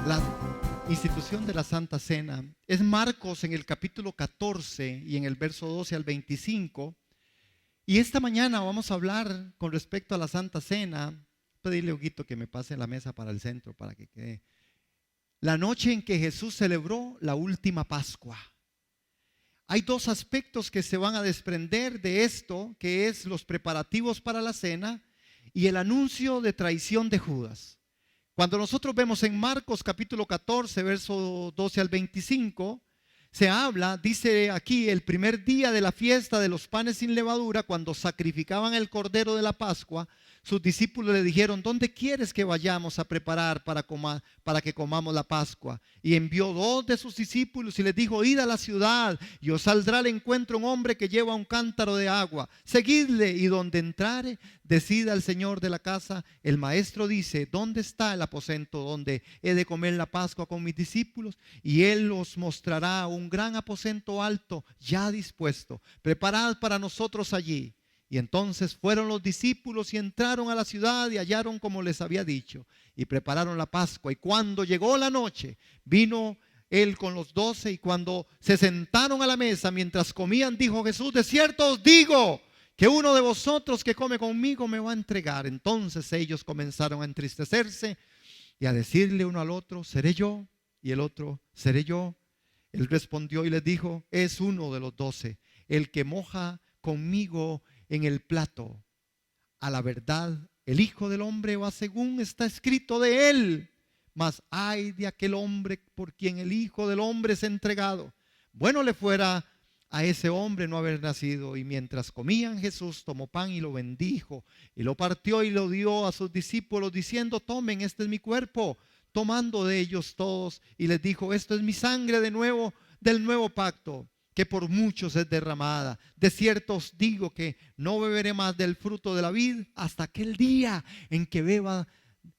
la institución de la Santa Cena. Es Marcos en el capítulo 14 y en el verso 12 al 25. Y esta mañana vamos a hablar con respecto a la Santa Cena. Pedirle a Huguito que me pase la mesa para el centro para que quede. La noche en que Jesús celebró la última Pascua. Hay dos aspectos que se van a desprender de esto, que es los preparativos para la cena y el anuncio de traición de Judas. Cuando nosotros vemos en Marcos capítulo 14, verso 12 al 25, se habla, dice aquí, el primer día de la fiesta de los panes sin levadura, cuando sacrificaban el cordero de la Pascua, sus discípulos le dijeron: ¿dónde quieres que vayamos a preparar para que comamos la Pascua? Y envió dos de sus discípulos y les dijo: id a la ciudad y os saldrá al encuentro un hombre que lleva un cántaro de agua. Seguidle, y donde entrare, decida al señor de la casa: el maestro dice, ¿dónde está el aposento donde he de comer la Pascua con mis discípulos? Y él os mostrará un gran aposento alto ya dispuesto. Preparad para nosotros allí. Y entonces fueron los discípulos y entraron a la ciudad y hallaron como les había dicho, y prepararon la Pascua. Y cuando llegó la noche, vino él con los 12, y cuando se sentaron a la mesa mientras comían, dijo Jesús: de cierto os digo que uno de vosotros que come conmigo me va a entregar. Entonces ellos comenzaron a entristecerse y a decirle uno al otro: seré yo, y el otro: seré yo. Él respondió y les dijo: es uno de los 12, el que moja conmigo en el plato. A la verdad, el Hijo del Hombre va según está escrito de él. Mas ay de aquel hombre por quien el Hijo del Hombre es entregado. Bueno le fuera a ese hombre no haber nacido. Y mientras comían, Jesús tomó pan y lo bendijo, y lo partió y lo dio a sus discípulos, diciendo: tomen, este es mi cuerpo. Tomando de ellos todos, y les dijo: esto es mi sangre del nuevo pacto, que por muchos es derramada. De cierto os digo que no beberé más del fruto de la vid hasta aquel día en que beba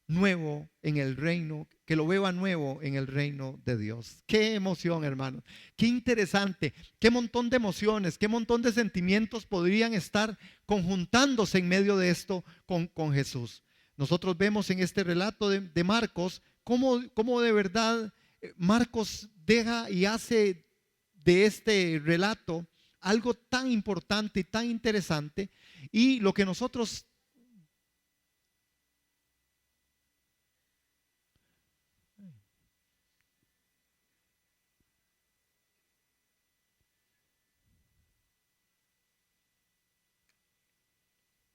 nuevo en el reino, que lo beba nuevo en el reino de Dios. Qué emoción, hermanos, qué interesante, qué montón de emociones, qué montón de sentimientos podrían estar conjuntándose en medio de esto con Jesús. Nosotros vemos en este relato de Marcos cómo de verdad Marcos deja y hace de este relato algo tan importante y tan interesante. Y lo que nosotros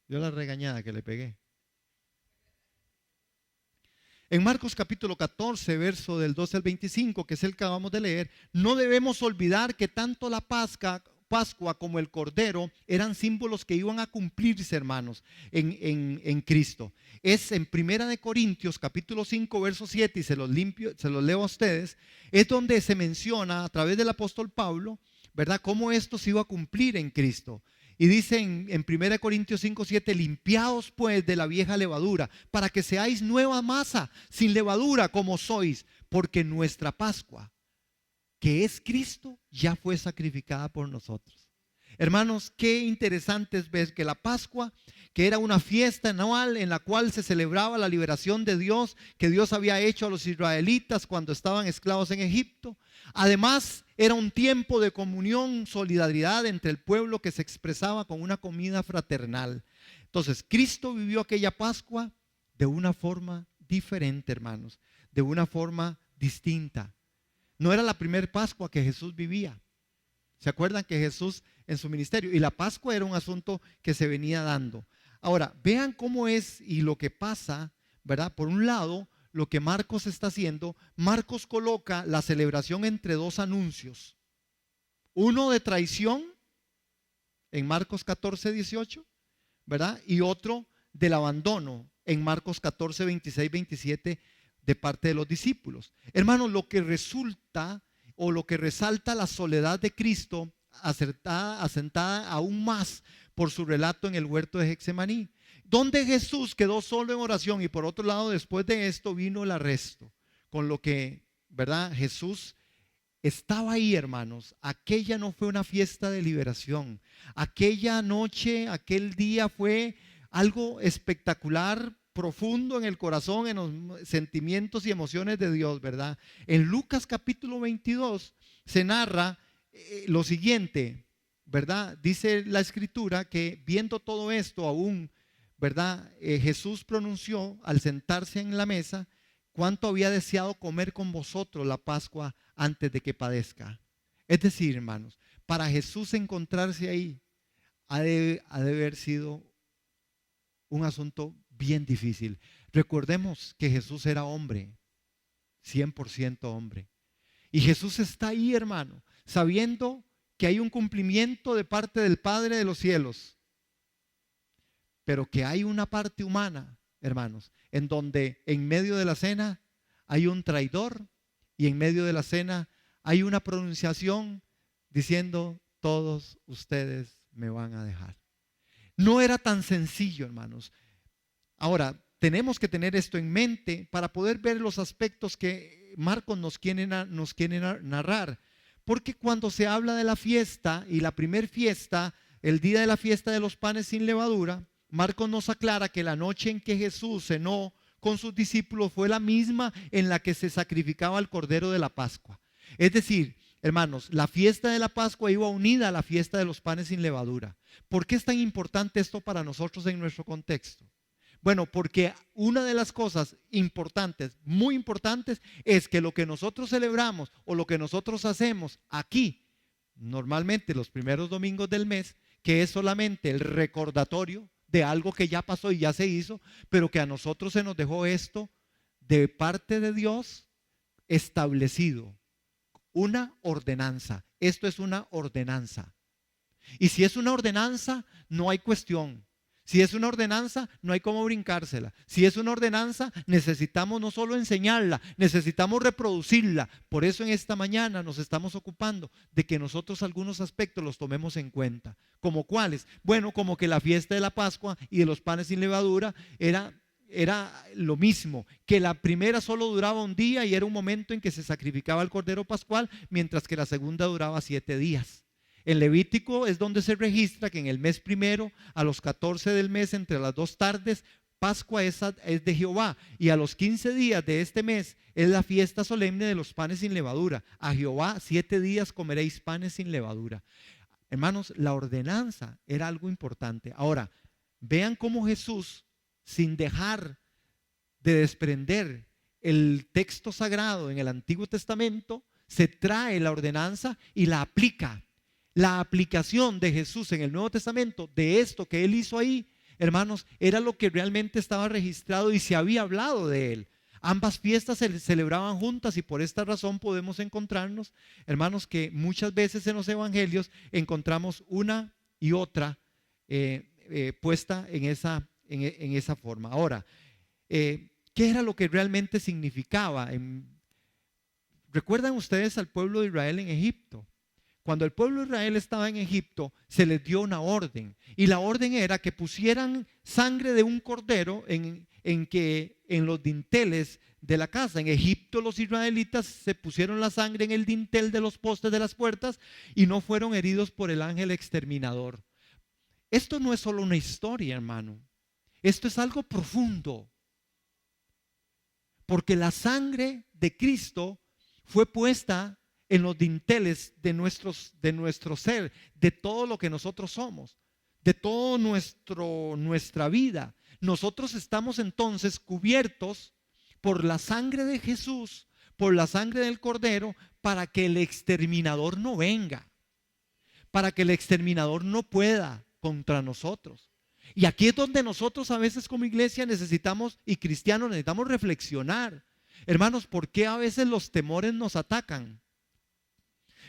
yo la regañada que le pegué. En Marcos capítulo 14, verso del 12 al 25, que es el que acabamos de leer, no debemos olvidar que tanto la Pascua como el Cordero eran símbolos que iban a cumplirse, hermanos, en Cristo. Es en Primera de Corintios capítulo 5, verso 7, y se los leo a ustedes, es donde se menciona a través del apóstol Pablo, ¿verdad?, cómo esto se iba a cumplir en Cristo. Y dice en 1 Corintios 5, 7, limpiaos pues de la vieja levadura, para que seáis nueva masa, sin levadura como sois, porque nuestra Pascua, que es Cristo, ya fue sacrificada por nosotros. Hermanos, qué interesante es ver que la Pascua, que era una fiesta anual en la cual se celebraba la liberación de Dios, que Dios había hecho a los israelitas cuando estaban esclavos en Egipto. Además, era un tiempo de comunión, solidaridad entre el pueblo, que se expresaba con una comida fraternal. Entonces, Cristo vivió aquella Pascua de una forma diferente, hermanos, de una forma distinta. No era la primera Pascua que Jesús vivía. ¿Se acuerdan que Jesús en su ministerio? Y la Pascua era un asunto que se venía dando. Ahora, vean cómo es y lo que pasa, ¿verdad? Por un lado, lo que Marcos está haciendo, Marcos coloca la celebración entre dos anuncios. Uno de traición en Marcos 14, 18, ¿verdad? Y otro del abandono en Marcos 14, 26, 27 de parte de los discípulos. Hermanos, lo que resulta o lo que resalta la soledad de Cristo, asentada aún más por su relato en el huerto de Getsemaní, donde Jesús quedó solo en oración. Y por otro lado, después de esto vino el arresto, con lo que, ¿verdad?, Jesús estaba ahí, hermanos. Aquella no fue una fiesta de liberación. Aquella noche, aquel día fue algo espectacular profundo en el corazón, en los sentimientos y emociones de Dios, ¿verdad? En Lucas capítulo 22 se narra lo siguiente, ¿verdad? Dice la escritura que viendo todo esto aún, ¿verdad? Jesús pronunció al sentarse en la mesa cuánto había deseado comer con vosotros la Pascua antes de que padezca. Es decir, hermanos, para Jesús encontrarse ahí ha de haber sido un asunto bien difícil. Recordemos que Jesús era hombre, 100% hombre. Y Jesús está ahí, hermano, sabiendo que hay un cumplimiento de parte del Padre de los cielos, pero que hay una parte humana, hermanos, en donde en medio de la cena hay un traidor y en medio de la cena hay una pronunciación diciendo: todos ustedes me van a dejar. No era tan sencillo, hermanos. Ahora, tenemos que tener esto en mente para poder ver los aspectos que Marcos nos quiere narrar. Porque cuando se habla de la fiesta y la primer fiesta, el día de la fiesta de los panes sin levadura, Marcos nos aclara que la noche en que Jesús cenó con sus discípulos fue la misma en la que se sacrificaba el cordero de la Pascua. Es decir, hermanos, la fiesta de la Pascua iba unida a la fiesta de los panes sin levadura. ¿Por qué es tan importante esto para nosotros en nuestro contexto? Bueno, porque una de las cosas importantes, muy importantes, es que lo que nosotros celebramos o lo que nosotros hacemos aquí, normalmente los primeros domingos del mes, que es solamente el recordatorio de algo que ya pasó y ya se hizo, pero que a nosotros se nos dejó esto de parte de Dios establecido. Una ordenanza. Esto es una ordenanza. Y si es una ordenanza, no hay cuestión. Si es una ordenanza, no hay cómo brincársela. Si es una ordenanza, necesitamos no solo enseñarla, necesitamos reproducirla. Por eso en esta mañana nos estamos ocupando de que nosotros algunos aspectos los tomemos en cuenta. ¿Como cuáles? Bueno, como que la fiesta de la Pascua y de los panes sin levadura era lo mismo, que la primera solo duraba un día y era un momento en que se sacrificaba el cordero pascual, mientras que la segunda duraba 7 días. En Levítico es donde se registra que en el mes primero, a los 14 del mes, entre las 2 tardes, Pascua es de Jehová, y a los 15 días de este mes es la fiesta solemne de los panes sin levadura. A Jehová 7 días comeréis panes sin levadura. Hermanos, la ordenanza era algo importante. Ahora, vean cómo Jesús, sin dejar de desprender el texto sagrado en el Antiguo Testamento, se trae la ordenanza y la aplica. La aplicación de Jesús en el Nuevo Testamento de esto que Él hizo ahí, hermanos, era lo que realmente estaba registrado y se había hablado de Él. Ambas fiestas se celebraban juntas y por esta razón podemos encontrarnos, hermanos, que muchas veces en los evangelios encontramos una y otra puesta en esa forma. Ahora, ¿qué era lo que realmente significaba? ¿Recuerdan ustedes al pueblo de Israel en Egipto? Cuando el pueblo de Israel estaba en Egipto, se les dio una orden. Y la orden era que pusieran sangre de un cordero en los dinteles de la casa. En Egipto los israelitas se pusieron la sangre en el dintel de los postes de las puertas y no fueron heridos por el ángel exterminador. Esto no es solo una historia, hermano. Esto es algo profundo. Porque la sangre de Cristo fue puesta en los dinteles de nuestro ser, de todo lo que nosotros somos, de toda nuestra vida. Nosotros estamos entonces cubiertos por la sangre de Jesús, por la sangre del Cordero, para que el exterminador no venga, para que el exterminador no pueda contra nosotros. Y aquí es donde nosotros a veces como iglesia necesitamos, y cristianos necesitamos reflexionar. Hermanos, ¿por qué a veces los temores nos atacan?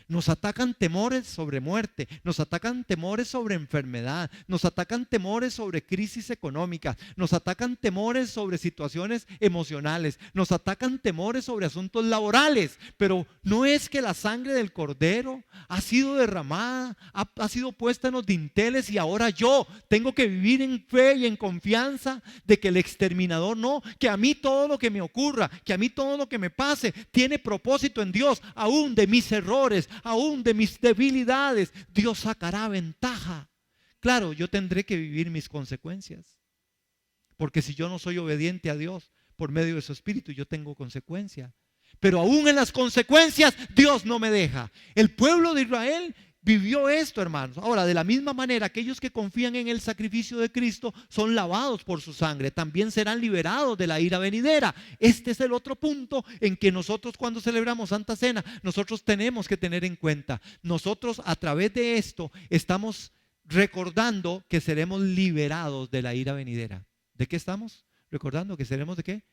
Nos atacan temores sobre muerte, nos atacan temores sobre enfermedad, nos atacan temores sobre crisis económica, nos atacan temores sobre situaciones emocionales, nos atacan temores sobre asuntos laborales. Pero no es que la sangre del Cordero ha sido derramada, ha sido puesta en los dinteles y ahora yo tengo que vivir en fe y en confianza de que el exterminador no, que a mí todo lo que me ocurra, que a mí todo lo que me pase tiene propósito en Dios, aún de mis errores, aún de mis debilidades, Dios sacará ventaja. Claro, yo tendré que vivir mis consecuencias, Porque si yo no soy obediente a Dios por medio de su Espíritu, yo tengo consecuencias. Pero aún en las consecuencias, Dios no me deja. El pueblo de Israel vivió esto, hermanos. Ahora, de la misma manera, aquellos que confían en el sacrificio de Cristo son lavados por su sangre. También serán liberados de la ira venidera. Este es el otro punto en que nosotros, cuando celebramos Santa Cena, nosotros tenemos que tener en cuenta. Nosotros, a través de esto, estamos recordando que seremos liberados de la ira venidera. ¿De qué estamos? Recordando que seremos ¿de qué?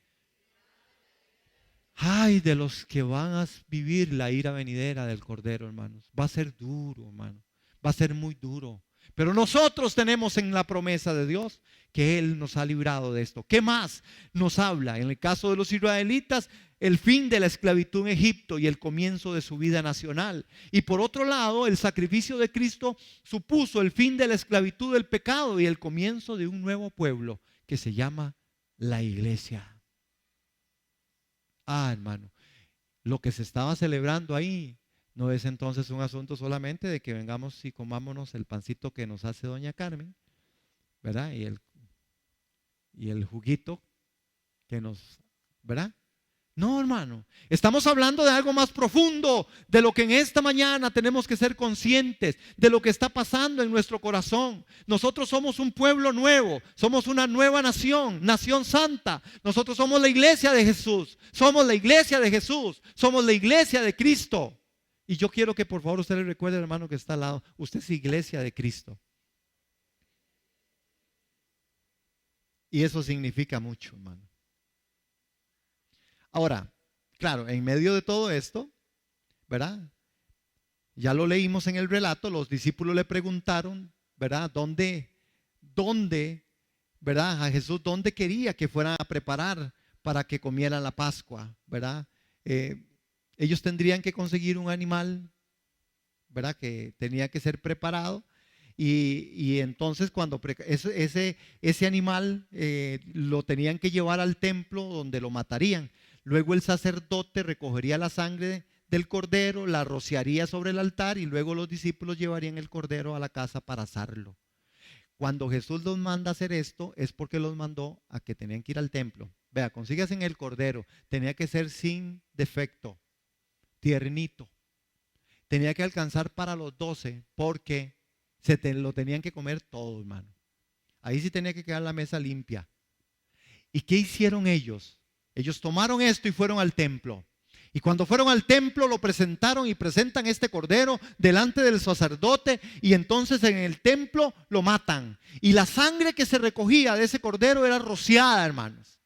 Ay, de los que van a vivir la ira venidera del Cordero, hermanos. Va a ser duro, hermano. Va a ser muy duro. Pero nosotros tenemos en la promesa de Dios que Él nos ha librado de esto. ¿Qué más nos habla? En el caso de los israelitas, el fin de la esclavitud en Egipto y el comienzo de su vida nacional. Y por otro lado, el sacrificio de Cristo supuso el fin de la esclavitud del pecado y el comienzo de un nuevo pueblo que se llama la iglesia. Hermano, lo que se estaba celebrando ahí no es entonces un asunto solamente de que vengamos y comámonos el pancito que nos hace doña Carmen, ¿verdad? Y el juguito que nos, ¿verdad? No, hermano, estamos hablando de algo más profundo, de lo que en esta mañana tenemos que ser conscientes, de lo que está pasando en nuestro corazón. Nosotros somos un pueblo nuevo, somos una nueva nación, nación santa. Nosotros somos la iglesia de Jesús, somos la iglesia de Jesús, somos la iglesia de Cristo. Y yo quiero que por favor usted le recuerde, hermano, que está al lado, usted es iglesia de Cristo. Y eso significa mucho, hermano. Ahora, claro, en medio de todo esto, ¿verdad? Ya lo leímos en el relato, los discípulos le preguntaron, ¿verdad? ¿Dónde, ¿verdad? A Jesús, ¿dónde quería que fueran a preparar para que comieran la Pascua, ¿verdad? Ellos tendrían que conseguir un animal, ¿verdad? Que tenía que ser preparado. Y entonces cuando ese animal lo tenían que llevar al templo donde lo matarían. Luego el sacerdote recogería la sangre del cordero, la rociaría sobre el altar y luego los discípulos llevarían el cordero a la casa para asarlo. Cuando Jesús los manda a hacer esto es porque los mandó a que tenían que ir al templo. Vea, consígase en el cordero, tenía que ser sin defecto, tiernito. Tenía que alcanzar para los 12 porque lo tenían que comer todo, hermano. Ahí sí tenía que quedar la mesa limpia. ¿Y qué hicieron ellos? Ellos tomaron esto y fueron al templo. Y cuando fueron al templo lo presentaron y presentan este cordero delante del sacerdote y entonces en el templo lo matan. Y la sangre que se recogía de ese cordero era rociada, hermanos.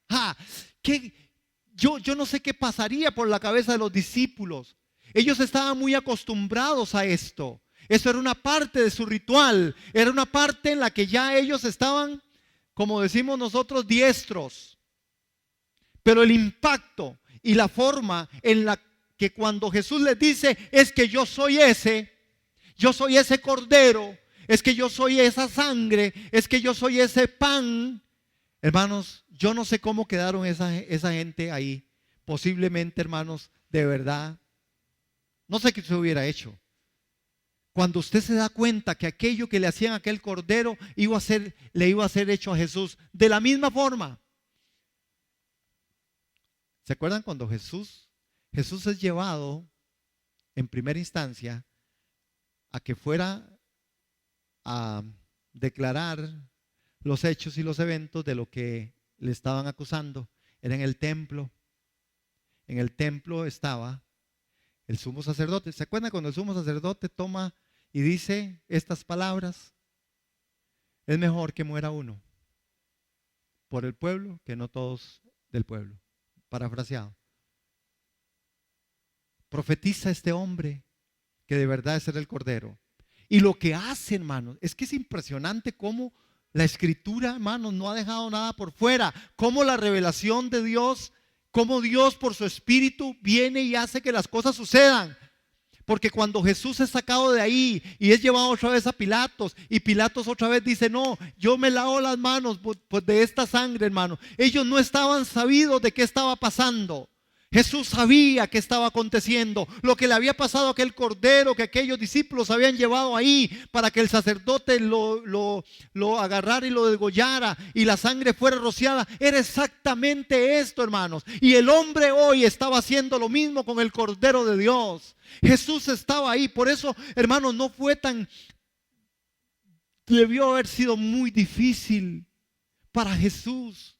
Yo no sé qué pasaría por la cabeza de los discípulos. Ellos estaban muy acostumbrados a esto. Eso era una parte de su ritual. Era una parte en la que ya ellos estaban, como decimos nosotros, diestros. Pero el impacto y la forma en la que cuando Jesús les dice es que yo soy ese cordero, es que yo soy esa sangre, es que yo soy ese pan. Hermanos, yo no sé cómo quedaron esa gente ahí. Posiblemente, hermanos, de verdad, no sé qué se hubiera hecho. Cuando usted se da cuenta que aquello que le hacían a aquel cordero le iba a ser hecho a Jesús de la misma forma. ¿Se acuerdan cuando Jesús es llevado en primera instancia a que fuera a declarar los hechos y los eventos de lo que le estaban acusando? Era en el templo. En el templo estaba el sumo sacerdote. ¿Se acuerdan cuando el sumo sacerdote toma y dice estas palabras? Es mejor que muera uno por el pueblo que no todos del pueblo. Parafraseado. Profetiza este hombre que de verdad es el Cordero. Y lo que hace, hermanos, es que es impresionante cómo la Escritura, hermanos, no ha dejado nada por fuera. Cómo la revelación de Dios, cómo Dios por su Espíritu viene y hace que las cosas sucedan. Porque cuando Jesús es sacado de ahí y es llevado otra vez a Pilatos, y Pilatos otra vez dice, no, yo me lavo las manos pues de esta sangre, hermano. Ellos no estaban sabidos de qué estaba pasando. Jesús sabía qué estaba aconteciendo, lo que le había pasado a aquel cordero que aquellos discípulos habían llevado ahí para que el sacerdote lo agarrara y lo degollara y la sangre fuera rociada. Era exactamente esto, hermanos. Y el hombre hoy estaba haciendo lo mismo con el cordero de Dios. Jesús estaba ahí. Por eso, hermanos, debió haber sido muy difícil para Jesús.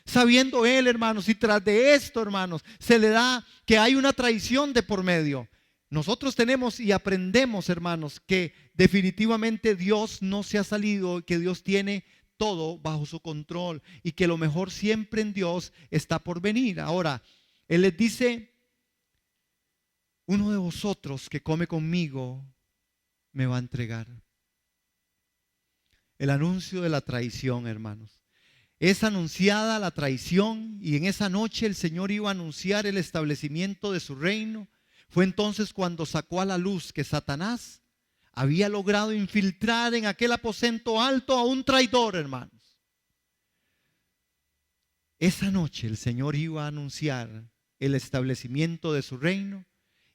Sabiendo él, hermanos, y tras de esto, hermanos, se le da que hay una traición de por medio. Nosotros tenemos y aprendemos, hermanos, que definitivamente Dios no se ha salido, que Dios tiene todo bajo su control y que lo mejor siempre en Dios está por venir. Ahora, Él les dice: uno de vosotros que come conmigo me va a entregar. El anuncio de la traición, hermanos. Es anunciada la traición y en esa noche el Señor iba a anunciar el establecimiento de su reino. Fue entonces cuando sacó a la luz que Satanás había logrado infiltrar en aquel aposento alto a un traidor, hermanos. Esa noche el Señor iba a anunciar el establecimiento de su reino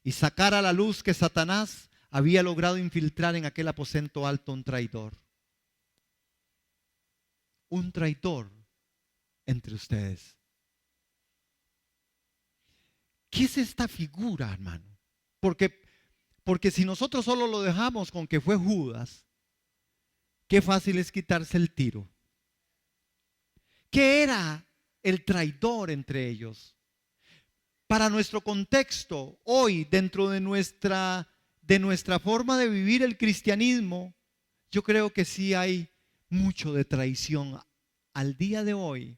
y sacar a la luz que Satanás había logrado infiltrar en aquel aposento alto a un traidor. Un traidor entre ustedes. ¿Qué es esta figura, hermano? Porque si nosotros solo lo dejamos con que fue Judas, qué fácil es quitarse el tiro. ¿Qué era el traidor entre ellos? Para nuestro contexto, hoy, dentro de nuestra forma de vivir el cristianismo, yo creo que sí hay mucho de traición al día de hoy.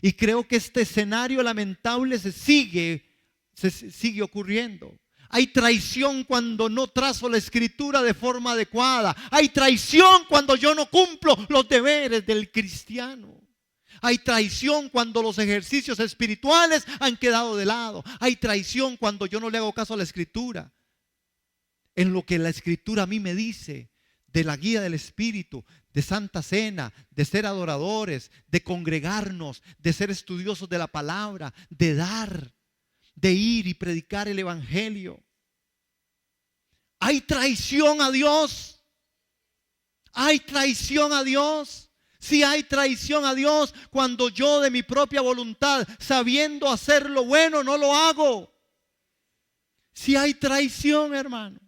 Y creo que este escenario lamentable se sigue ocurriendo. Hay traición cuando no trazo la escritura de forma adecuada. Hay traición cuando yo no cumplo los deberes del cristiano. Hay traición cuando los ejercicios espirituales han quedado de lado. Hay traición cuando yo no le hago caso a la escritura. En lo que la escritura a mí me dice de la guía del Espíritu, de Santa Cena, de ser adoradores, de congregarnos, de ser estudiosos de la palabra, de dar, de ir y predicar el Evangelio. Hay traición a Dios. Hay traición a Dios. Sí, hay traición a Dios cuando yo de mi propia voluntad, sabiendo hacer lo bueno, no lo hago. Sí hay traición, hermano.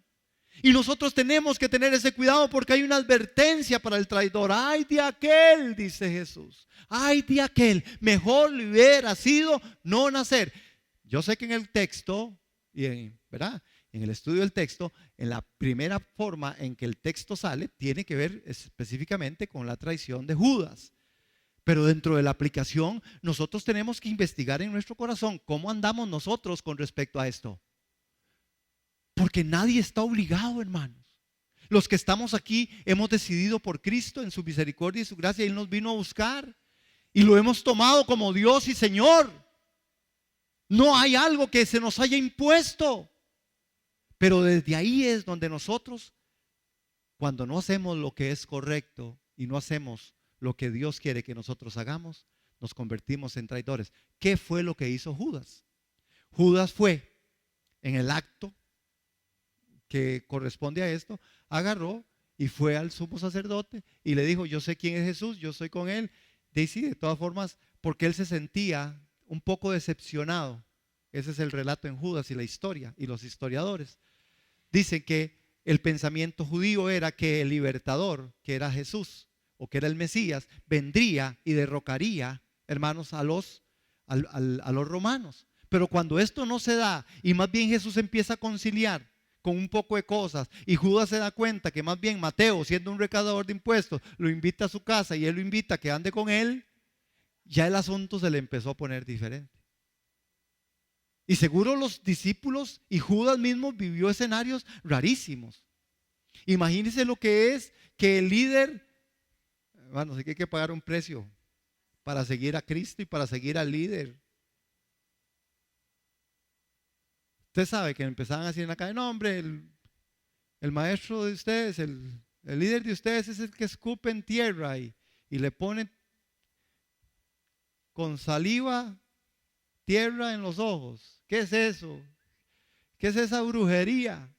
Y nosotros tenemos que tener ese cuidado porque hay una advertencia para el traidor. Ay de aquel, dice Jesús. Ay de aquel, mejor le hubiera sido no nacer. Yo sé que en el texto, ¿verdad? En el estudio del texto, en la primera forma en que el texto sale, tiene que ver específicamente con la traición de Judas. Pero dentro de la aplicación, nosotros tenemos que investigar en nuestro corazón cómo andamos nosotros con respecto a esto. Porque nadie está obligado, hermanos. Los que estamos aquí hemos decidido por Cristo en su misericordia y su gracia. Él nos vino a buscar y lo hemos tomado como Dios y Señor. No hay algo que se nos haya impuesto. Pero desde ahí es donde nosotros, cuando no hacemos lo que es correcto y no hacemos lo que Dios quiere que nosotros hagamos, nos convertimos en traidores. ¿Qué fue lo que hizo Judas? Judas fue en el acto que corresponde a esto, agarró y fue al sumo sacerdote y le dijo: yo sé quién es Jesús, yo soy con él. De todas formas, porque él se sentía un poco decepcionado. Ese es el relato en Judas y la historia y los historiadores. Dicen que el pensamiento judío era que el libertador, que era Jesús o que era el Mesías, vendría y derrocaría, hermanos, a los romanos. Pero cuando esto no se da y más bien Jesús empieza a conciliar con un poco de cosas y Judas se da cuenta que más bien Mateo, siendo un recaudador de impuestos, lo invita a su casa y él lo invita a que ande con él, ya el asunto se le empezó a poner diferente. Y seguro los discípulos y Judas mismo vivió escenarios rarísimos. Imagínense lo que es que el líder, bueno, sí que hay que pagar un precio para seguir a Cristo y para seguir al líder. Usted sabe que empezaban a decir en la calle: no, hombre, el maestro de ustedes, el líder de ustedes es el que escupe en tierra y le pone con saliva tierra en los ojos. ¿Qué es eso? ¿Qué es esa brujería?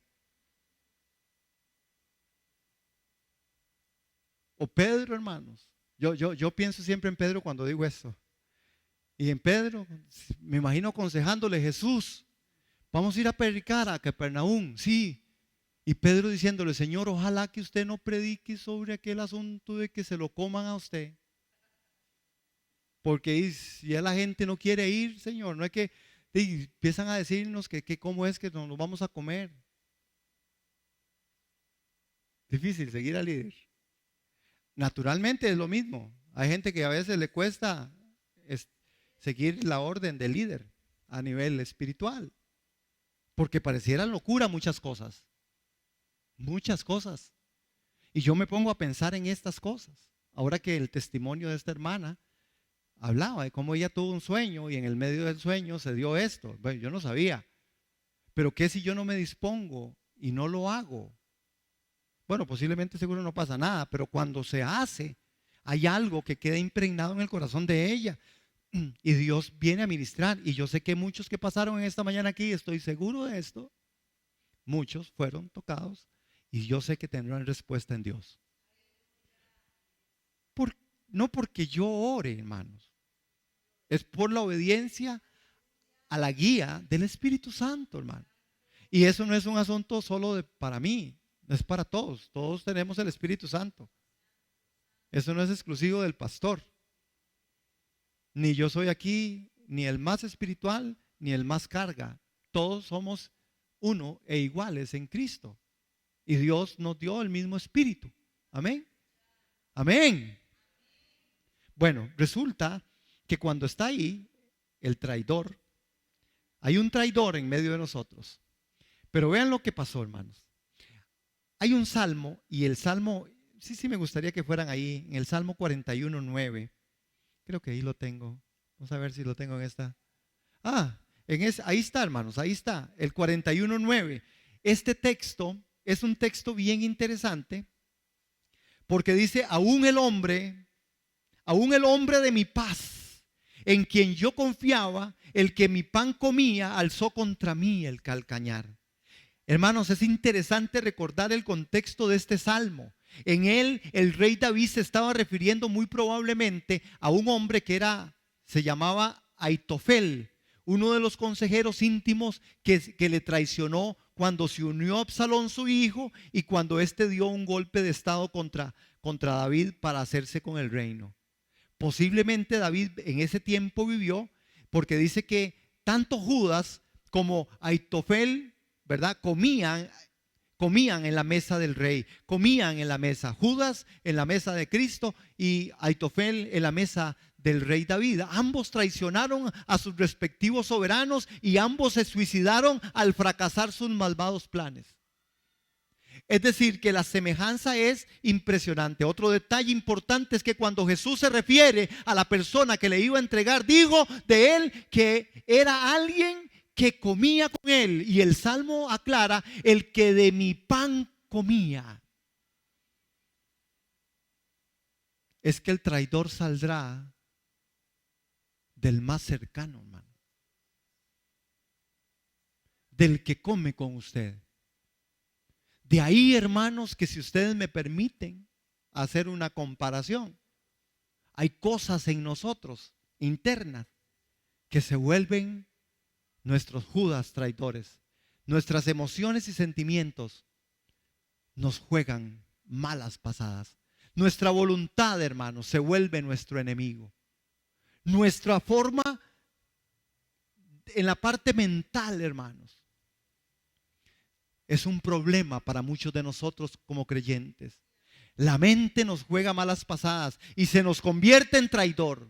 O Pedro, hermanos. Yo pienso siempre en Pedro cuando digo esto. Y en Pedro, me imagino aconsejándole: Jesús, vamos a ir a predicar a Capernaum. Sí. Y Pedro diciéndole: Señor, ojalá que usted no predique sobre aquel asunto de que se lo coman a usted. Porque si ya la gente no quiere ir, Señor, no es que empiezan a decirnos que cómo es que nos vamos a comer. Difícil seguir al líder. Naturalmente es lo mismo. Hay gente que a veces le cuesta seguir la orden del líder a nivel espiritual, porque pareciera locura muchas cosas. Muchas cosas. Y yo me pongo a pensar en estas cosas. Ahora que el testimonio de esta hermana hablaba de cómo ella tuvo un sueño y en el medio del sueño se dio esto. Bueno, yo no sabía. Pero ¿qué si yo no me dispongo y no lo hago? Bueno, posiblemente seguro no pasa nada, pero cuando se hace, hay algo que queda impregnado en el corazón de ella. Y Dios viene a ministrar. Y yo sé que muchos que pasaron en esta mañana aquí, estoy seguro de esto, muchos fueron tocados. Y yo sé que tendrán respuesta en Dios. No porque yo ore, hermanos. Es por la obediencia a la guía del Espíritu Santo, hermano. Y eso no es un asunto solo para mí. Es para todos. Todos tenemos el Espíritu Santo. Eso no es exclusivo del pastor. Ni yo soy aquí, ni el más espiritual, ni el más carga. Todos somos uno e iguales en Cristo. Y Dios nos dio el mismo espíritu. Amén. Amén. Bueno, resulta que cuando está ahí el traidor, hay un traidor en medio de nosotros. Pero vean lo que pasó, hermanos. Hay un salmo, y el salmo, sí me gustaría que fueran ahí, en el Salmo 41:9. Creo que ahí lo tengo. Vamos a ver si lo tengo en esta. Ahí está, hermanos, ahí está, el 41:9. Este texto es un texto bien interesante, porque dice: aún el hombre de mi paz, en quien yo confiaba, el que mi pan comía, alzó contra mí el calcañar. Hermanos, es interesante recordar el contexto de este salmo. En él, el rey David se estaba refiriendo muy probablemente a un hombre que se llamaba Aitofel, uno de los consejeros íntimos que le traicionó cuando se unió a Absalón, su hijo, y cuando éste dio un golpe de estado contra David para hacerse con el reino. Posiblemente David en ese tiempo vivió, porque dice que tanto Judas como Aitofel, ¿verdad?, comían en la mesa del rey, comían en la mesa. Judas en la mesa de Cristo y Aitofel en la mesa del rey David. Ambos traicionaron a sus respectivos soberanos y ambos se suicidaron al fracasar sus malvados planes. Es decir, que la semejanza es impresionante. Otro detalle importante es que cuando Jesús se refiere a la persona que le iba a entregar, dijo de él que era alguien que comía con él. Y el Salmo aclara: el que de mi pan comía. Es que el traidor saldrá del más cercano, hermano, del que come con usted. De ahí, hermanos, que si ustedes me permiten hacer una comparación, hay cosas en nosotros internas que se vuelven nuestros Judas traidores. Nuestras emociones y sentimientos nos juegan malas pasadas. Nuestra voluntad, hermanos, se vuelve nuestro enemigo. Nuestra forma en la parte mental, hermanos, es un problema para muchos de nosotros como creyentes. La mente nos juega malas pasadas y se nos convierte en traidor.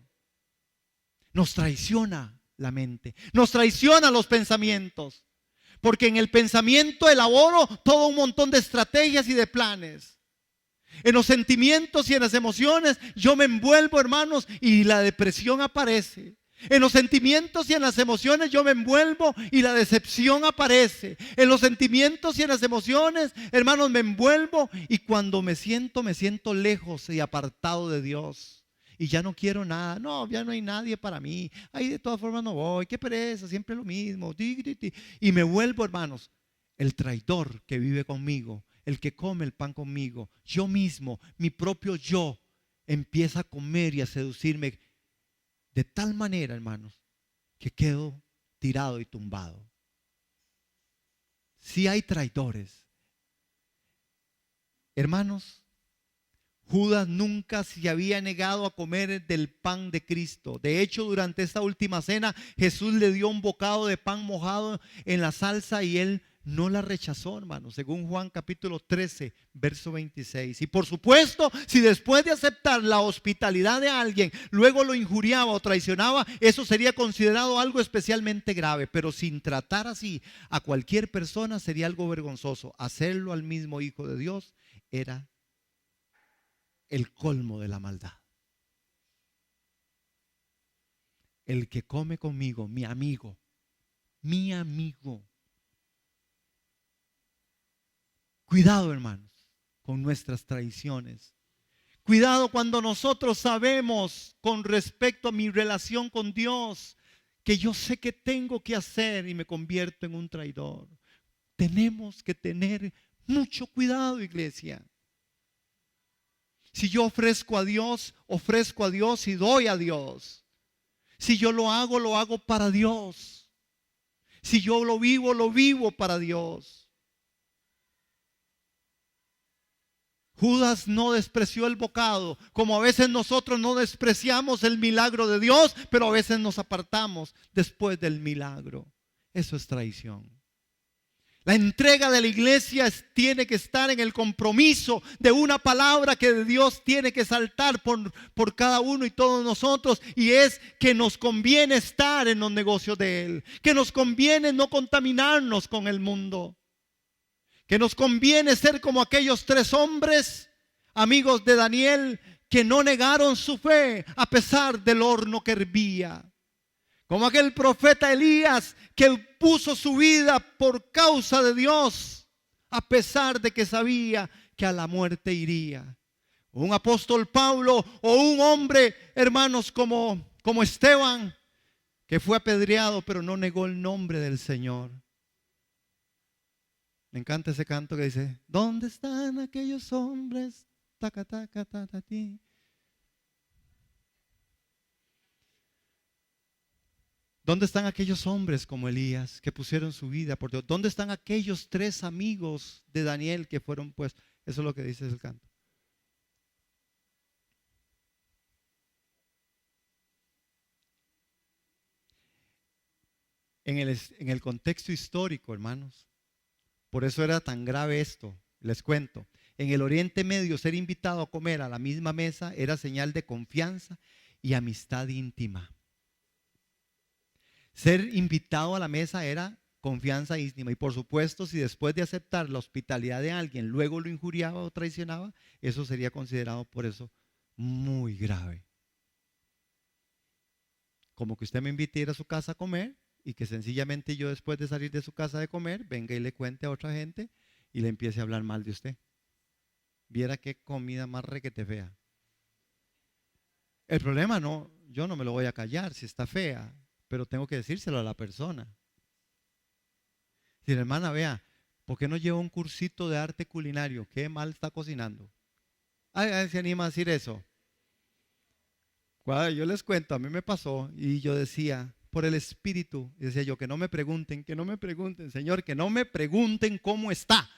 Nos traiciona la mente, nos traiciona los pensamientos, porque en el pensamiento elaboro todo un montón de estrategias y de planes. En los sentimientos y en las emociones yo me envuelvo, hermanos, y la depresión aparece. En los sentimientos y en las emociones yo me envuelvo y la decepción aparece. En los sentimientos y en las emociones, hermanos, me envuelvo y cuando me siento lejos y apartado de Dios. y ya no quiero nada. No, ya no hay nadie para mí. Ahí de todas formas no voy. Qué pereza, siempre lo mismo. Y me vuelvo, hermanos, el traidor que vive conmigo, el que come el pan conmigo. Yo mismo, mi propio yo, empieza a comer y a seducirme de tal manera, hermanos, que quedo tirado y tumbado. Si hay traidores, hermanos, Judas nunca se había negado a comer del pan de Cristo. De hecho, durante esta última cena, Jesús le dio un bocado de pan mojado en la salsa y él no la rechazó, hermanos, según Juan capítulo 13, verso 26. Y por supuesto, si después de aceptar la hospitalidad de alguien, luego lo injuriaba o traicionaba, eso sería considerado algo especialmente grave. Pero sin tratar así a cualquier persona sería algo vergonzoso. Hacerlo al mismo Hijo de Dios era el colmo de la maldad. El que come conmigo, mi amigo, mi amigo. Cuidado, hermanos, con nuestras traiciones. Cuidado cuando nosotros sabemos con respecto a mi relación con Dios que yo sé que tengo que hacer y me convierto en un traidor. Tenemos que tener mucho cuidado, iglesia. Si yo ofrezco a Dios y doy a Dios. Si yo lo hago para Dios. Si yo lo vivo para Dios. Judas no despreció el bocado, como a veces nosotros no despreciamos el milagro de Dios, pero a veces nos apartamos después del milagro. Eso es traición. La entrega de la iglesia tiene que estar en el compromiso de una palabra que de Dios tiene que saltar por cada uno y todos nosotros, y es que nos conviene estar en los negocios de Él, que nos conviene no contaminarnos con el mundo, que nos conviene ser como aquellos 3 hombres, amigos de Daniel, que no negaron su fe a pesar del horno que hervía. Como aquel profeta Elías que puso su vida por causa de Dios, a pesar de que sabía que a la muerte iría. Un apóstol Pablo o un hombre, hermanos, como Esteban, que fue apedreado pero no negó el nombre del Señor. Me encanta ese canto que dice: ¿dónde están aquellos hombres? Taca, taca, ta, ta, ti. ¿Dónde están aquellos hombres como Elías que pusieron su vida por Dios? ¿Dónde están aquellos 3 amigos de Daniel que fueron puestos? Eso es lo que dice el canto. En el contexto histórico, hermanos, por eso era tan grave esto. Les cuento. En el Oriente Medio, ser invitado a comer a la misma mesa era señal de confianza y amistad íntima. Ser invitado a la mesa era confianza íntima. Y por supuesto, si después de aceptar la hospitalidad de alguien, luego lo injuriaba o traicionaba, eso sería considerado por eso muy grave. Como que usted me invite a ir a su casa a comer y que sencillamente yo, después de salir de su casa de comer, venga y le cuente a otra gente y le empiece a hablar mal de usted. Viera qué comida más requete fea. El problema no, yo no me lo voy a callar si está fea, pero tengo que decírselo a la persona. Si la hermana, vea, ¿por qué no lleva un cursito de arte culinario? Qué mal está cocinando. Ay, se anima a decir eso. Yo les cuento, a mí me pasó y yo decía, por el Espíritu, y decía yo, que no me pregunten, Señor, que no me pregunten cómo está.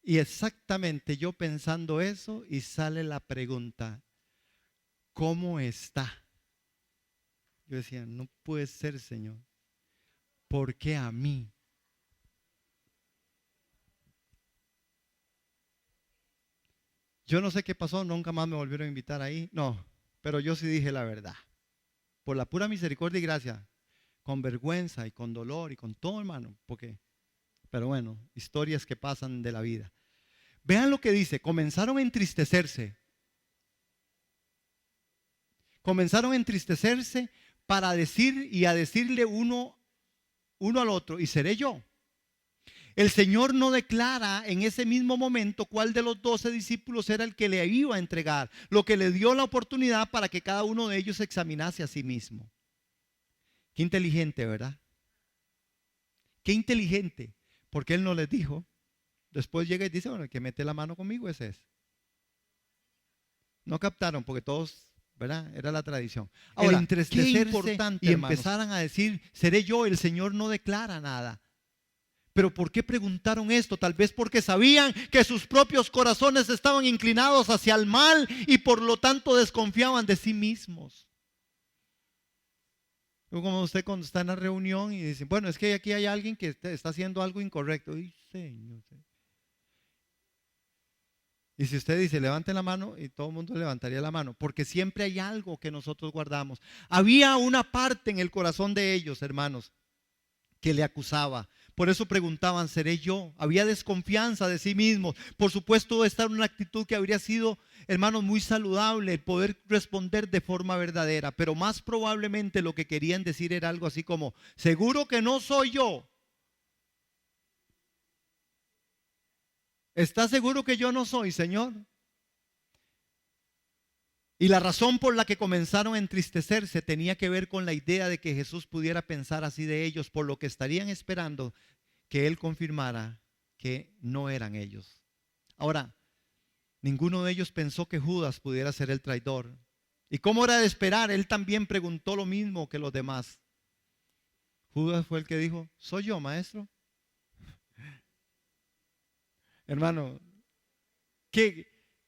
Y exactamente yo pensando eso y sale la pregunta, ¿cómo está? Yo decía, no puede ser, Señor. ¿Por qué a mí? Yo no sé qué pasó, nunca más me volvieron a invitar ahí. No, pero yo sí dije la verdad. Por la pura misericordia y gracia, con vergüenza y con dolor y con todo, hermano. Pero bueno, historias que pasan de la vida. Vean lo que dice, comenzaron a entristecerse. Comenzaron a entristecerse para decir y a decirle uno al otro, ¿y seré yo? El Señor no declara en ese mismo momento cuál de los 12 discípulos era el que le iba a entregar, lo que le dio la oportunidad para que cada uno de ellos se examinase a sí mismo. Qué inteligente, ¿verdad? Qué inteligente, porque Él no les dijo. Después llega y dice, bueno, el que mete la mano conmigo ese es. No captaron porque todos, ¿verdad? Era la tradición. Ahora, qué importante, y empezaran a decir, seré yo, el Señor no declara nada. Pero ¿por qué preguntaron esto? Tal vez porque sabían que sus propios corazones estaban inclinados hacia el mal y por lo tanto desconfiaban de sí mismos. Como usted cuando está en la reunión y dice, bueno, es que aquí hay alguien que está haciendo algo incorrecto. Ay, Señor. Y si usted dice, levante la mano, y todo el mundo levantaría la mano, porque siempre hay algo que nosotros guardamos. Había una parte en el corazón de ellos, hermanos, que le acusaba. Por eso preguntaban, ¿seré yo? Había desconfianza de sí mismos. Por supuesto, esta era una actitud que habría sido, hermanos, muy saludable, el poder responder de forma verdadera. Pero más probablemente lo que querían decir era algo así como, ¿seguro que no soy yo? ¿Está seguro que yo no soy, Señor? Y la razón por la que comenzaron a entristecerse tenía que ver con la idea de que Jesús pudiera pensar así de ellos, por lo que estarían esperando que Él confirmara que no eran ellos. Ahora, ninguno de ellos pensó que Judas pudiera ser el traidor. ¿Y cómo era de esperar? Él también preguntó lo mismo que los demás. Judas fue el que dijo, ¿soy yo, maestro? Hermano,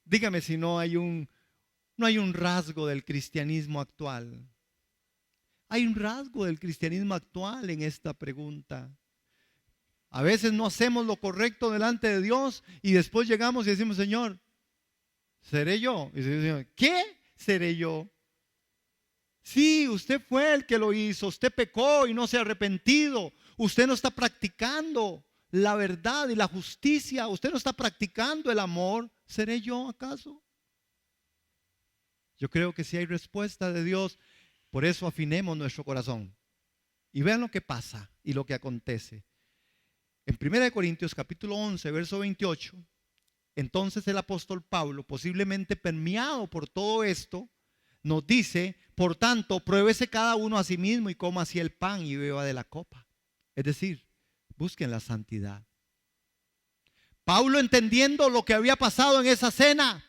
dígame si no hay un rasgo del cristianismo actual. Hay un rasgo del cristianismo actual en esta pregunta. A veces no hacemos lo correcto delante de Dios y después llegamos y decimos, Señor, ¿seré yo? Y dice, Señor, ¿qué seré yo? Sí, usted fue el que lo hizo, usted pecó y no se ha arrepentido, usted no está practicando la verdad y la justicia, usted no está practicando el amor, ¿seré yo acaso? Yo creo que si hay respuesta de Dios, por eso afinemos nuestro corazón. Y vean lo que pasa y lo que acontece. En 1 Corintios capítulo 11, verso 28, entonces el apóstol Pablo, posiblemente permeado por todo esto, nos dice, por tanto, pruébese cada uno a sí mismo y coma así el pan y beba de la copa. Es decir, busquen la santidad. Pablo, entendiendo lo que había pasado en esa cena,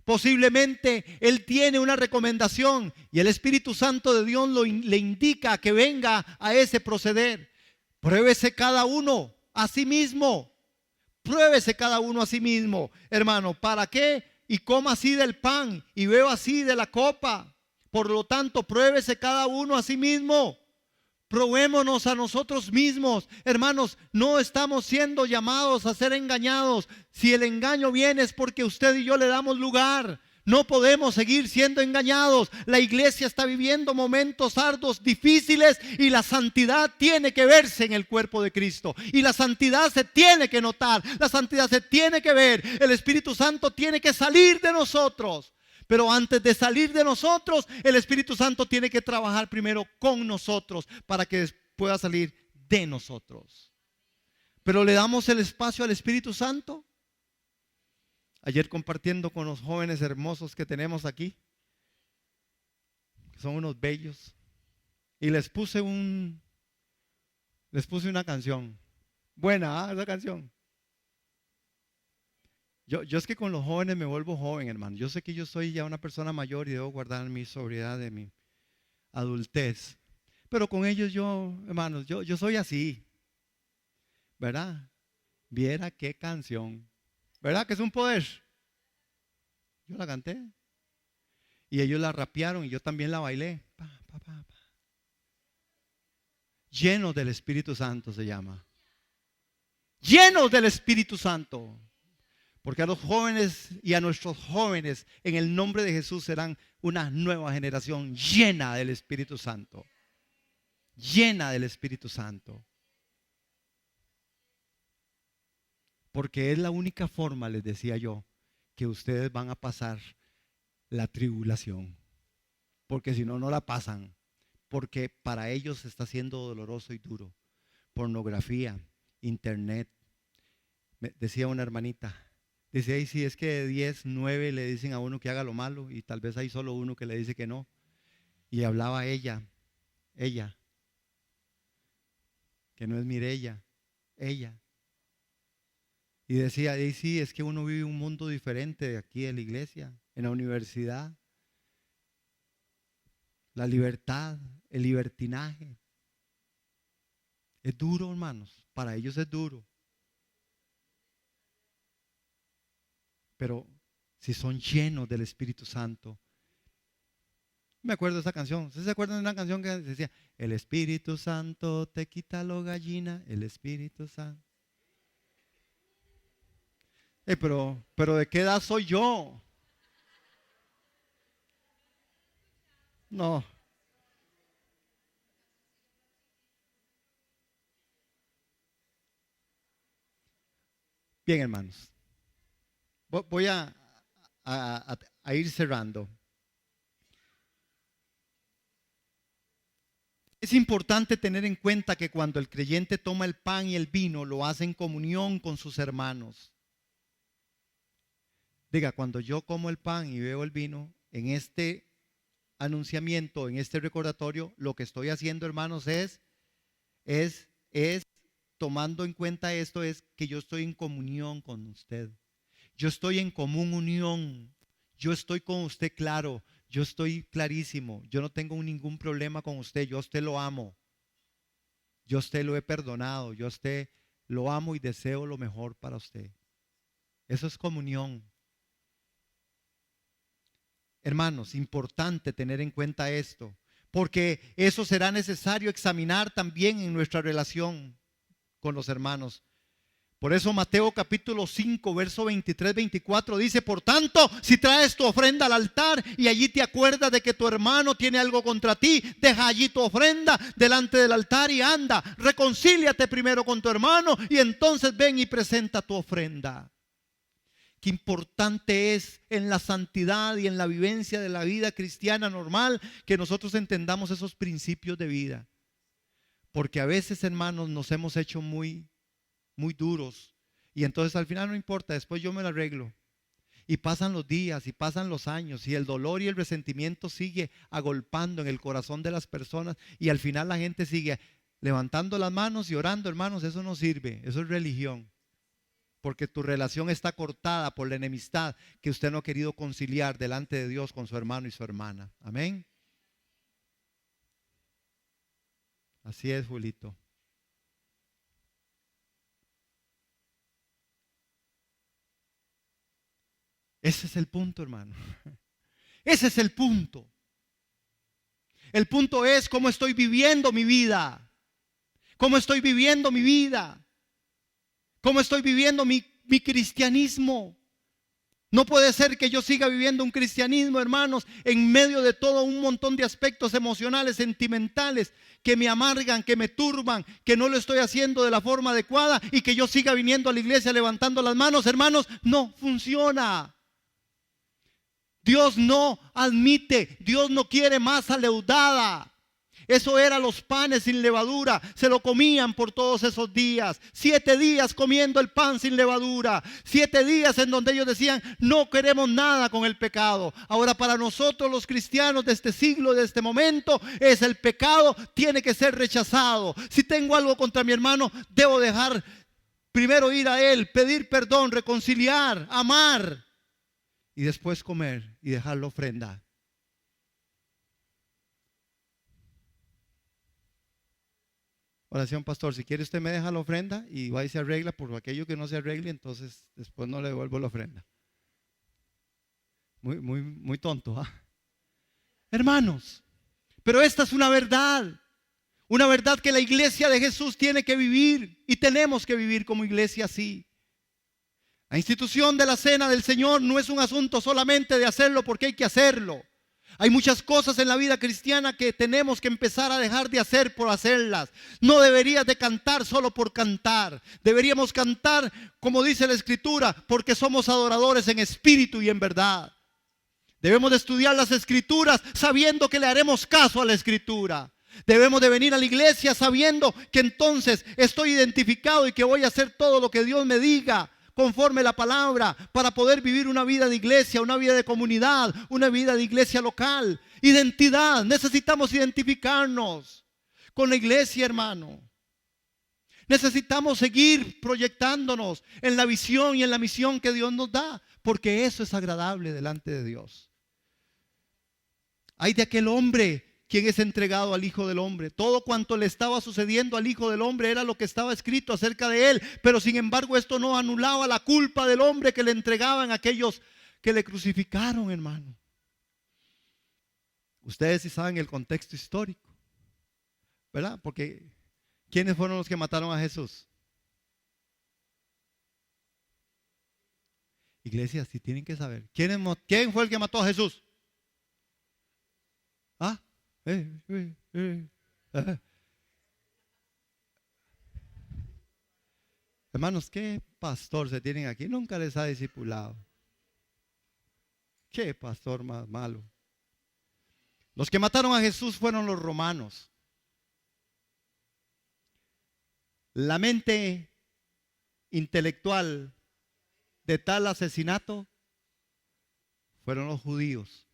posiblemente él tiene una recomendación y el Espíritu Santo de Dios le indica que venga a ese proceder. Pruébese cada uno a sí mismo. Pruébese cada uno a sí mismo, hermano. ¿Para qué? Y coma así del pan y beba así de la copa. Por lo tanto, pruébese cada uno a sí mismo. Probémonos a nosotros mismos. Hermanos, no estamos siendo llamados a ser engañados. Si el engaño viene es porque usted y yo le damos lugar. No podemos seguir siendo engañados. La iglesia está viviendo momentos arduos, difíciles, y la santidad tiene que verse en el cuerpo de Cristo. Y la santidad se tiene que notar, la santidad se tiene que ver. El Espíritu Santo tiene que salir de nosotros. Pero antes de salir de nosotros, el Espíritu Santo tiene que trabajar primero con nosotros para que pueda salir de nosotros. Pero le damos el espacio al Espíritu Santo. Ayer compartiendo con los jóvenes hermosos que tenemos aquí, son unos bellos, y les puse una canción. Buena, esa canción. Yo es que con los jóvenes me vuelvo joven, hermano. Yo sé que yo soy ya una persona mayor y debo guardar mi sobriedad de mi adultez. Pero con ellos hermanos, yo soy así. ¿Verdad? Viera qué canción. ¿Verdad que es un poder? Yo la canté. Y ellos la rapearon y yo también la bailé. Llenos del Espíritu Santo se llama. Llenos del Espíritu Santo. Porque a los jóvenes y a nuestros jóvenes en el nombre de Jesús serán una nueva generación llena del Espíritu Santo. Llena del Espíritu Santo. Porque es la única forma, les decía yo, que ustedes van a pasar la tribulación. Porque si no, no la pasan. Porque para ellos está siendo doloroso y duro. Pornografía, internet. Decía una hermanita, dice, ahí sí, es que de 10, 9 le dicen a uno que haga lo malo y tal vez hay solo uno que le dice que no. Y hablaba ella, que no es Mirella, ella. Y decía, ahí sí, es que uno vive un mundo diferente de aquí de la iglesia, en la universidad. La libertad, el libertinaje. Es duro, hermanos, para ellos es duro. Pero si son llenos del Espíritu Santo. Me acuerdo de esa canción. ¿Ustedes se acuerdan de una canción que decía, el Espíritu Santo te quita lo gallina, el Espíritu Santo? Pero ¿de qué edad soy yo? No. Bien, hermanos. Voy a ir cerrando. Es importante tener en cuenta que cuando el creyente toma el pan y el vino, lo hace en comunión con sus hermanos. Diga, cuando yo como el pan y bebo el vino, en este anunciamiento, en este recordatorio, lo que estoy haciendo, hermanos, es tomando en cuenta esto, es que yo estoy en comunión con usted. Yo estoy en común unión. Yo estoy con usted claro. Yo estoy clarísimo. Yo no tengo ningún problema con usted. Yo a usted lo amo. Yo a usted lo he perdonado. Yo a usted lo amo y deseo lo mejor para usted. Eso es comunión. Hermanos, importante tener en cuenta esto, porque eso será necesario examinar también en nuestra relación con los hermanos. Por eso Mateo capítulo 5, verso 23, 24 dice, por tanto, si traes tu ofrenda al altar y allí te acuerdas de que tu hermano tiene algo contra ti, deja allí tu ofrenda delante del altar y anda, reconcíliate primero con tu hermano y entonces ven y presenta tu ofrenda. Qué importante es en la santidad y en la vivencia de la vida cristiana normal que nosotros entendamos esos principios de vida. Porque a veces, hermanos, nos hemos hecho muy duros y entonces al final no importa, después yo me lo arreglo. Y pasan los días y pasan los años y el dolor y el resentimiento sigue agolpando en el corazón de las personas y al final la gente sigue levantando las manos y orando. Hermanos, eso no sirve, eso es religión. Porque tu relación está cortada por la enemistad que usted no ha querido conciliar delante de Dios con su hermano y su hermana. Amén. Así es, Julito. Ese es el punto, hermano. Ese es el punto. El punto es cómo estoy viviendo mi vida. Cómo estoy viviendo mi vida. ¿Cómo estoy viviendo mi cristianismo? No puede ser que yo siga viviendo un cristianismo, hermanos, en medio de todo un montón de aspectos emocionales, sentimentales, que me amargan, que me turban, que no lo estoy haciendo de la forma adecuada y que yo siga viniendo a la iglesia levantando las manos. Hermanos, no funciona. Dios no admite, Dios no quiere masa leudada. Eso era los panes sin levadura, se lo comían por todos esos días, 7 días comiendo el pan sin levadura, 7 días en donde ellos decían, no queremos nada con el pecado. Ahora para nosotros los cristianos de este siglo, de este momento, es el pecado, tiene que ser rechazado. Si tengo algo contra mi hermano, debo dejar primero ir a él, pedir perdón, reconciliar, amar y después comer y dejar la ofrenda. Oración, pastor, si quiere usted me deja la ofrenda y va y se arregla, por aquello que no se arregle, entonces después no le devuelvo la ofrenda. Muy tonto, ¿ah? Hermanos, pero esta es una verdad que la iglesia de Jesús tiene que vivir y tenemos que vivir como iglesia así. La institución de la cena del Señor no es un asunto solamente de hacerlo porque hay que hacerlo. Hay muchas cosas en la vida cristiana que tenemos que empezar a dejar de hacer por hacerlas. No deberías de cantar solo por cantar. Deberíamos cantar, como dice la Escritura, porque somos adoradores en espíritu y en verdad. Debemos de estudiar las Escrituras sabiendo que le haremos caso a la Escritura. Debemos de venir a la iglesia sabiendo que entonces estoy identificado y que voy a hacer todo lo que Dios me diga conforme a la palabra para poder vivir una vida de iglesia, una vida de comunidad, una vida de iglesia local. Identidad, necesitamos identificarnos con la iglesia, hermano. Necesitamos seguir proyectándonos en la visión y en la misión que Dios nos da, porque eso es agradable delante de Dios. Hay de aquel hombre quien es entregado al Hijo del Hombre. Todo cuanto le estaba sucediendo al Hijo del Hombre era lo que estaba escrito acerca de él, pero sin embargo esto no anulaba la culpa del hombre que le entregaban a aquellos que le crucificaron, hermano. Ustedes sí saben el contexto histórico, ¿verdad? Porque ¿quiénes fueron los que mataron a Jesús? Iglesias, sí tienen que saber. ¿Quién fue el que mató a Jesús? ¿Ah? Hermanos, ¿qué pastor se tienen aquí? Nunca les ha discipulado. ¿Qué pastor más malo? Los que mataron a Jesús fueron los romanos. La mente intelectual de tal asesinato fueron los judíos.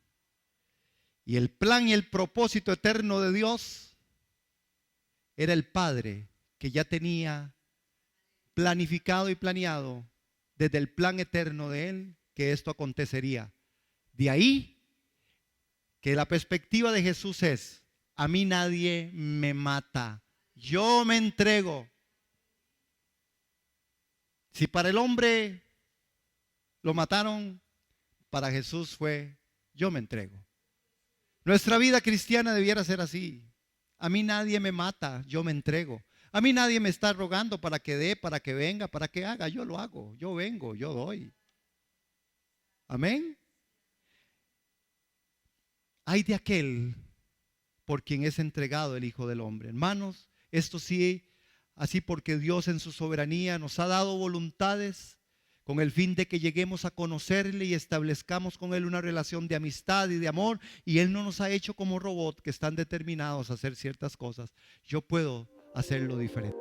Y el plan y el propósito eterno de Dios era el Padre, que ya tenía planificado y planeado desde el plan eterno de Él que esto acontecería. De ahí que la perspectiva de Jesús es: a mí nadie me mata, yo me entrego. Si para el hombre lo mataron, para Jesús fue: yo me entrego. Nuestra vida cristiana debiera ser así. A mí nadie me mata, yo me entrego. A mí nadie me está rogando para que dé, para que venga, para que haga. Yo lo hago, yo vengo, yo doy. Amén. Ay de aquel por quien es entregado el Hijo del Hombre. Hermanos, esto sí, así porque Dios en su soberanía nos ha dado voluntades con el fin de que lleguemos a conocerle y establezcamos con Él una relación de amistad y de amor. Y Él no nos ha hecho como robots que están determinados a hacer ciertas cosas. Yo puedo hacerlo diferente.